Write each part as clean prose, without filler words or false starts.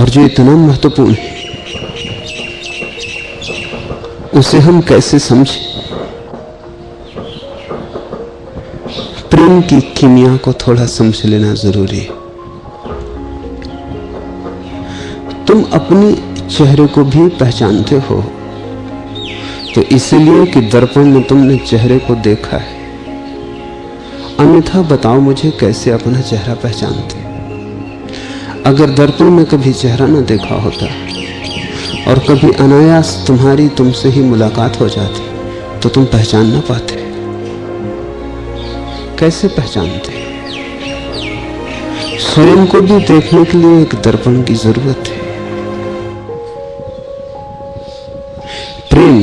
और जो इतना महत्वपूर्ण है उसे हम कैसे समझें। प्रेम की कीमिया को थोड़ा समझ लेना जरूरी है। तुम अपने चेहरे को भी पहचानते हो तो इसलिए कि दर्पण में तुमने चेहरे को देखा है, अन्यथा बताओ मुझे कैसे अपना चेहरा पहचानते। अगर दर्पण में कभी चेहरा न देखा होता और कभी अनायास तुम्हारी तुमसे ही मुलाकात हो जाती तो तुम पहचान ना पाते। कैसे पहचानते? स्वयं को भी देखने के लिए एक दर्पण की जरूरत है। प्रेम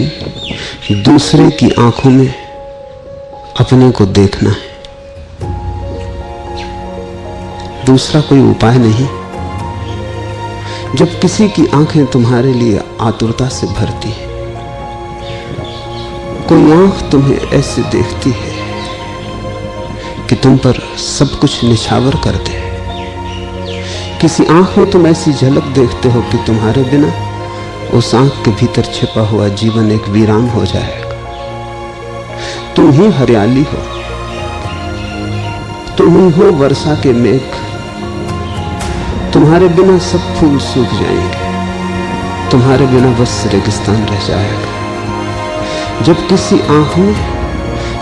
दूसरे की आंखों में अपने को देखना है, दूसरा कोई उपाय नहीं। जब किसी की आंखें तुम्हारे लिए आतुरता से भरती है, कोई आंख तुम्हें ऐसे देखती है कि तुम पर सब कुछ निछावर कर दे, किसी आंख में तुम ऐसी झलक देखते हो कि तुम्हारे बिना उस आंख के भीतर छिपा हुआ जीवन एक वीरान हो जाएगा। तुम ही हरियाली हो, तुम ही हो वर्षा के मेघ, तुम्हारे बिना सब फूल सूख जाएंगे, तुम्हारे बिना बस रेगिस्तान रह जाएगा। जब किसी आंख में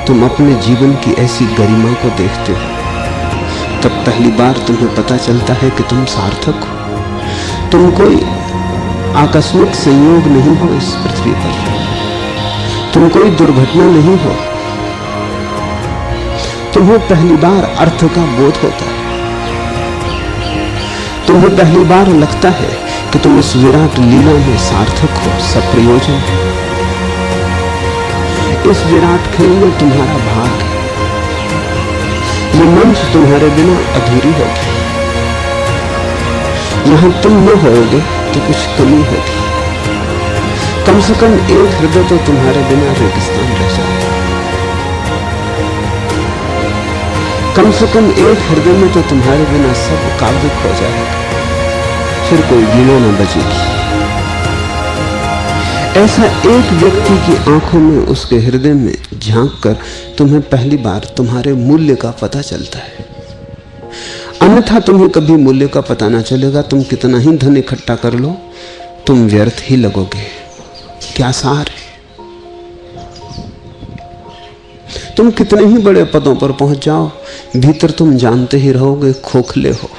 तुम अपने जीवन की ऐसी गरिमा को देखते हो तब पहली बार तुम्हें पता चलता है कि तुम सार्थक हो। तुम कोई आकस्मिक संयोग नहीं हो इस पृथ्वी पर, तुम कोई दुर्घटना नहीं हो। तुम्हें पहली बार अर्थ का बोध होता है, तुम्हें पहली बार लगता है कि तुम इस विराट लीला में सार्थक हो, सप्रयोजन हो। इस विराट खेल में तुम्हारा भाग है। ये मंच तुम्हारे बिना अधूरी होगी, यहां तुम न होगे तो कुछ कमी होगी। कम से कम एक हृदय तो तुम्हारे बिना रेगिस्तान रह जाएगा, कम से कम एक हृदय में तो तुम्हारे बिना सब काव्य खो जाएगा, फिर कोई वीणा न बजेगी। ऐसा एक व्यक्ति की आंखों में, उसके हृदय में झांक कर तुम्हें पहली बार तुम्हारे मूल्य का पता चलता है। अन्यथा तुम्हें कभी मूल्य का पता ना चलेगा। तुम कितना ही धन इकट्ठा कर लो, तुम व्यर्थ ही लगोगे। क्या सार है? तुम कितने ही बड़े पदों पर पहुंच जाओ, भीतर तुम जानते ही रहोगे खोखले हो।